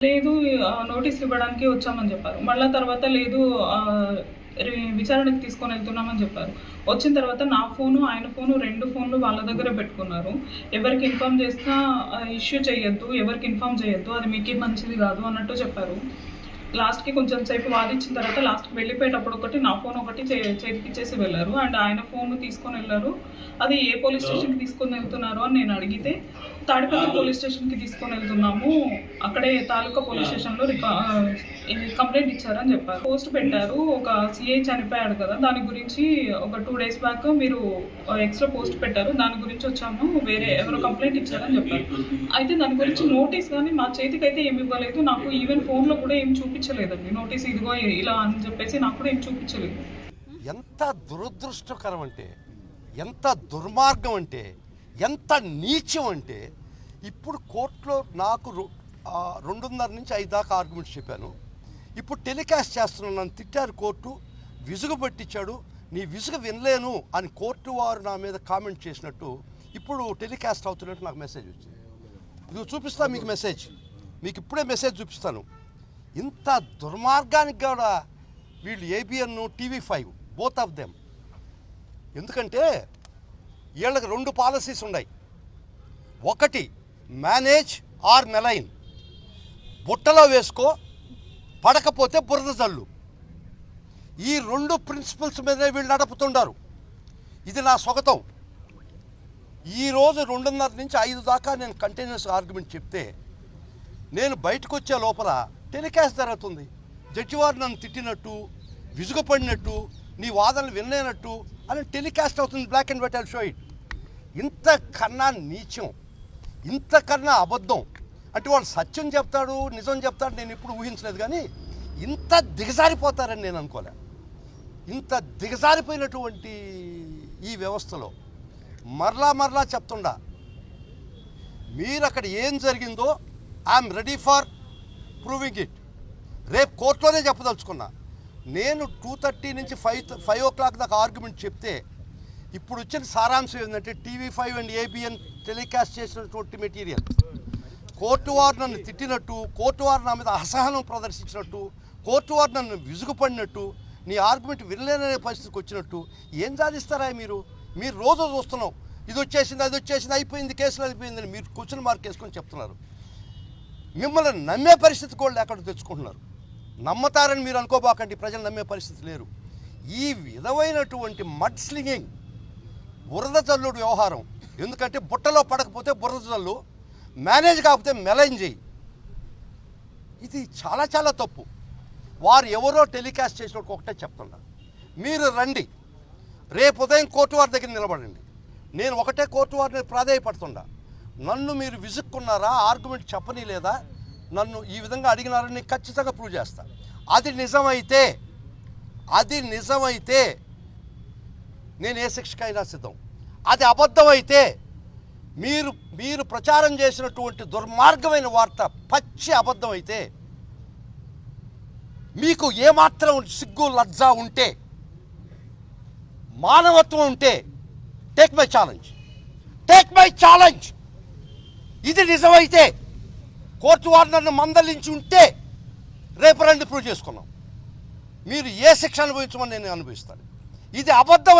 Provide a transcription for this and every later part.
లేదు నోటీసులు ఇవ్వడానికి వచ్చామని చెప్పారు. మళ్ళా తర్వాత లేదు విచారణకు తీసుకొని వెళ్తున్నామని చెప్పారు. వచ్చిన తర్వాత నా ఫోను, ఆయన ఫోను 2 ఫోన్లు వాళ్ళ దగ్గర పెట్టుకున్నారు. ఎవరికి ఇన్ఫార్మ్ చేసినా ఇష్యూ చేయొద్దు, ఎవరికి ఇన్ఫార్మ్ చేయొద్దు, అది మీకే మంచిది కాదు అన్నట్టు చెప్పారు. లాస్ట్‌కి కొంచెం సేపు వాదించిన తర్వాత లాస్ట్‌కి వెళ్ళిపోయేటప్పుడు ఒకటి నా ఫోన్ ఒకటి చేతికిచ్చేసి వెళ్ళారు. అండ్ ఆయన ఫోన్ తీసుకొని వెళ్ళారు. అది ఏ పోలీస్ స్టేషన్‌కి తీసుకొని వెళ్తున్నారు అని నేను అడిగితే తాడిపత్రి పోలీస్ స్టేషన్‌కి తీసుకొని వెళ్తున్నాము, అక్కడే తాలూకా పోలీస్ స్టేషన్‌లో కంప్లైంట్ ఇచ్చారని చెప్పారు. పోస్ట్ పెట్టారు, ఒక సీఐ చనిపోయాడు కదా, దాని గురించి ఒక 2 డేస్ బ్యాక్ మీరు ఎక్స్ట్రా పోస్ట్ పెట్టారు, దాని గురించి వచ్చాము, వేరే ఎవరో కంప్లైంట్ ఇచ్చారని చెప్పారు. అయితే దాని గురించి నోటీస్ కానీ మా చేతికైతే ఏమి ఇవ్వలేదు. నాకు ఈవెన్ ఫోన్లో కూడా ఏం చూపించలేదండి. నోటీస్ ఇదిగో ఇలా అని చెప్పేసి నాకు కూడా ఏం చూపించలేదు. ఎంత దురదృష్టకరం అంటే, ఎంత దుర్మార్గం అంటే, ఎంత నీచం అంటే, ఇప్పుడు కోర్టులో నాకు 2:30 నుంచి 5 దాకా ఆర్గ్యుమెంట్స్ చెప్పాను. ఇప్పుడు టెలికాస్ట్ చేస్తున్నాను, నన్ను తిట్టారు కోర్టు, విసుగు పట్టించాడు, నీ విసుగు వినలేను అని కోర్టు వారు నా మీద కామెంట్ చేసినట్టు ఇప్పుడు టెలికాస్ట్ అవుతున్నట్టు నాకు మెసేజ్ వచ్చింది. ఇది చూపిస్తాను మీకు మెసేజ్, మీకు ఇప్పుడే మెసేజ్ చూపిస్తాను. ఇంత దుర్మార్గానికి కూడా వీళ్ళు ABN, TV5 both of them. ఎందుకంటే వీళ్ళకి 2 పాలసీస్ ఉన్నాయి. ఒకటి మేనేజ్ ఆర్ మెలైన్, బుట్టలో వేసుకో, పడకపోతే బురద జల్లు. ఈ 2 ప్రిన్సిపల్స్ మీదనే వీళ్ళు నడుపుతుండారు. ఇది నా స్వాగతం. ఈరోజు 2:30 నుంచి 5 దాకా నేను కంటిన్యూస్ ఆర్గ్యుమెంట్ చెప్తే నేను బయటకు వచ్చే లోపల టెలికాస్ట్ జరుగుతుంది. జడ్జి వారు నన్ను తిట్టినట్టు, విసుగుపడినట్టు, నీ వాదనలు వినలేనట్టు అని టెలికాస్ట్ అవుతుంది. Black and white, I'll show it. ఇంతకన్నా నీచం, ఇంతకన్నా అబద్ధం అంటే వాడు సత్యం చెప్తాడు, నిజం చెప్తాడు, నేను ఇప్పుడు ఊహించలేదు. కానీ ఇంత దిగజారిపోతారని నేను అనుకోలే. ఇంత దిగజారిపోయినటువంటి ఈ వ్యవస్థలో మరలా చెప్తుండా, మీరు అక్కడ ఏం జరిగిందో I'm ready for proving it. రేపు కోర్టులోనే చెప్పదలుచుకున్నా. నేను 2:30 నుంచి 5 o'clock దాకా ఆర్గ్యుమెంట్ చెప్తే ఇప్పుడు వచ్చిన సారాంశం ఏంటంటే TV5 అండ్ ABN టెలికాస్ట్ చేసినటువంటి మెటీరియల్, కోర్టు వారు నన్ను తిట్టినట్టు, కోర్టు వారు నా మీద అసహనం ప్రదర్శించినట్టు, కోర్టు వారు నన్ను విసుగుపడినట్టు, నీ ఆర్గ్యుమెంట్ వినలేననే పరిస్థితికి వచ్చినట్టు ఏం సాధిస్తారా మీరు? మీరు రోజు చూస్తున్నాం, ఇది వచ్చేసింది, అది వచ్చేసింది, అయిపోయింది, కేసులు అయిపోయిందని మీరు క్వశ్చన్ మార్క్ వేసుకొని చెప్తున్నారు. మిమ్మల్ని నమ్మే పరిస్థితి కూడా లేకుండా తెచ్చుకుంటున్నారు. నమ్మతారని మీరు అనుకోబాకండి, ప్రజలు నమ్మే పరిస్థితి లేరు. ఈ విధమైనటువంటి మడ్ స్లింగింగ్, బురద జల్లుడు వ్యవహారం. ఎందుకంటే బుట్టలో పడకపోతే బురద జల్లు, మేనేజ్ కాకపోతే మెలైన్ చేయి. ఇది చాలా తప్పు. వారు ఎవరో టెలికాస్ట్ చేసినట్టు ఒకటే చెప్తున్నారు, మీరు రండి, రేపు ఉదయం కోర్టు వారి దగ్గర నిలబడండి. నేను ఒకటే కోర్టు వారిని ప్రాధేయపడుతుండా, నన్ను మీరు విసుక్కున్నారా, ఆర్గ్యుమెంట్ చెప్పని లేదా, నన్ను ఈ విధంగా అడిగినారని ఖచ్చితంగా ప్రూవ్ చేస్తా. అది నిజమైతే నేను ఏ శిక్షకైనా సిద్ధం. అది అబద్ధమైతే మీరు ప్రచారం చేసినటువంటి దుర్మార్గమైన వార్త పచ్చి అబద్ధం అయితే, మీకు ఏమాత్రం సిగ్గు లజ్జ ఉంటే, మానవత్వం ఉంటే, టేక్ మై ఛాలెంజ్. ఇది నిజమైతే, కోర్టు వారు నన్ను మందలించి ఉంటే రేపు రండి, ప్రూవ్ చేసుకున్నాం. మీరు ఏ శిక్ష అనుభవించమని నేను అనుభవిస్తాను. ఇది అబద్ధం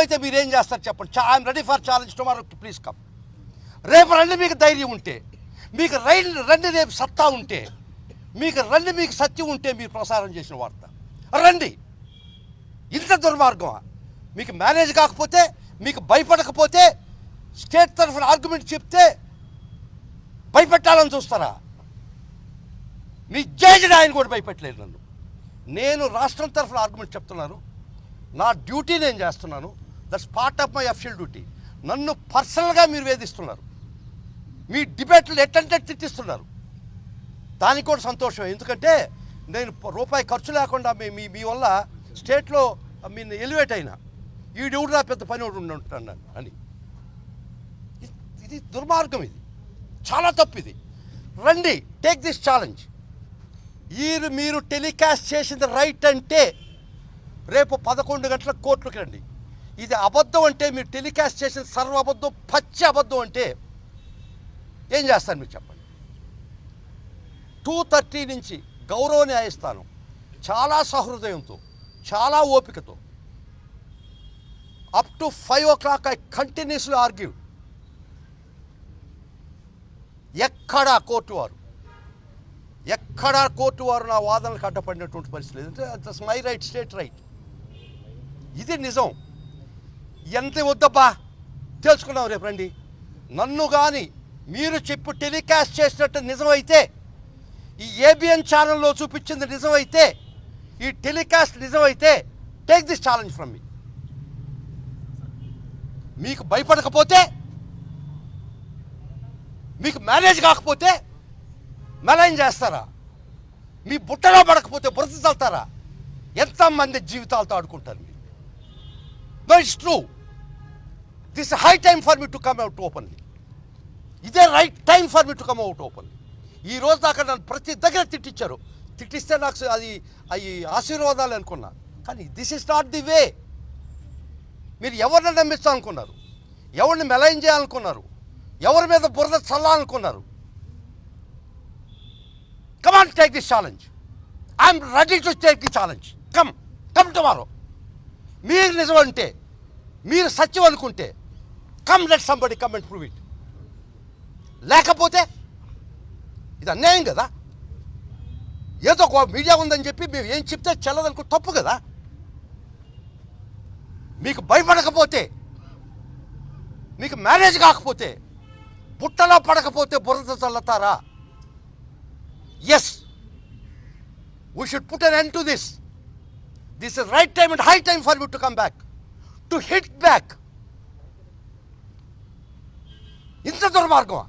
అయితే మీరేం చేస్తారు చెప్పండి. I'm ready for challenge tomorrow, please come. రేపు రండి, మీకు ధైర్యం ఉంటే, మీకు రండి, రేపు సత్తా ఉంటే, మీకు సత్యం ఉంటే, మీరు ప్రసారం చేసిన వార్త రండి. ఇంత దుర్మార్గమా? మీకు మేనేజ్ కాకపోతే, మీకు భయపడకపోతే, స్టేట్ తరఫున ఆర్గ్యుమెంట్ చెప్తే భయపెట్టాలని చూస్తారా? మీ జడ్జి ఆయన కూడా భయపెట్టలేదు నన్ను. నేను రాష్ట్రం తరఫున ఆర్గ్యుమెంట్ చెప్తున్నాను, నా డ్యూటీ నేను చేస్తున్నాను. That's part of my official duty. నన్ను పర్సనల్గా మీరు వేధిస్తున్నారు, మీ డిబేట్లు ఎట్టంటే తిట్టిస్తున్నారు. దానికి కూడా సంతోషం, ఎందుకంటే నేను రూపాయి ఖర్చు లేకుండా మీ వల్ల స్టేట్లో మీరు ఎలివేట్ అయినా, ఈ డ్యూటీ నా పెద్ద పని ఒకటి ఉంటాను అని. ఇది దుర్మార్గం, ఇది చాలా తప్పు. ఇది రండి, టేక్ దిస్ ఛాలెంజ్. మీరు టెలికాస్ట్ చేసింది రైట్ అంటే రేపు 11 గంటలకు కోర్టులకు రండి. ఇది అబద్ధం అంటే, మీరు టెలికాస్ట్ చేసిన సర్వ అబద్ధం, పచ్చి అబద్ధం అంటే ఏం చేస్తారు మీరు చెప్పండి. 2:30 నుంచి గౌరవ న్యాయస్థానం చాలా సహృదయంతో, చాలా ఓపికతో up to 5 o'clock I continuously argue. ఎక్కడా కోర్టు వారు నా వాదనలకు అడ్డపడినటువంటి పరిస్థితి లేదు. అంటే that's my right, state right. ఇది నిజం. ఎంత వద్దబ్బా తెలుసుకున్నాం, రేపు రండి. నన్ను కానీ మీరు చెప్పు టెలికాస్ట్ చేసినట్టు నిజమైతే, ఈ ఏబిఎన్ ఛానల్లో చూపించింది నిజమైతే, ఈ టెలికాస్ట్ నిజమైతే, టేక్ దిస్ ఛాలెంజ్ ఫ్రమ్ మీ. మీకు భయపడకపోతే, మీకు మ్యారేజ్ కాకపోతే మెలైన్ చేస్తారా? మీ బుట్టలో పడకపోతే బురద చల్తారా? ఎంతమంది జీవితాలతో ఆడుకుంటారు మీరు? No, it's true. This high time for me to come out openly. ఇదే right time for me to come out openly. ఈ రోజు దాకా నన్ను ప్రతి దగ్గర తిట్టించారు. తిట్టిస్తే నాకు అది ఆశీర్వాదాలు అనుకున్నా. కానీ this is not the way. మీరు ఎవరిని నమ్మిస్తారనుకున్నారు? ఎవరిని మెలైన్ చేయాలనుకున్నారు? ఎవరి మీద బురద చల్లాలనుకున్నారు? Come on, take this challenge. I'm ready to take the challenge. Come tomorrow. మీరు నిజం అంటే, మీరు సత్యం అనుకుంటే, come let somebody come and prove it. లేకపోతే ఇది అన్యాయం కదా. ఏదో ఒక మీడియా ఉందని చెప్పి మేము ఏం చెప్తే చెల్లదనుకో తప్పు కదా. మీకు భయపడకపోతే, మీకు మ్యారేజ్ కాకపోతే, పుట్టలో పడకపోతే బురద చల్లతారా? Yes, we should put an end to this. This is right time and high time for me to come back, to hit back. ఇంత దుర్మార్గమా?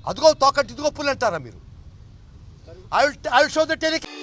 అదిగో తోకటి, ఇదిగో పుల్ అంటారా మీరు? I will show the telecast.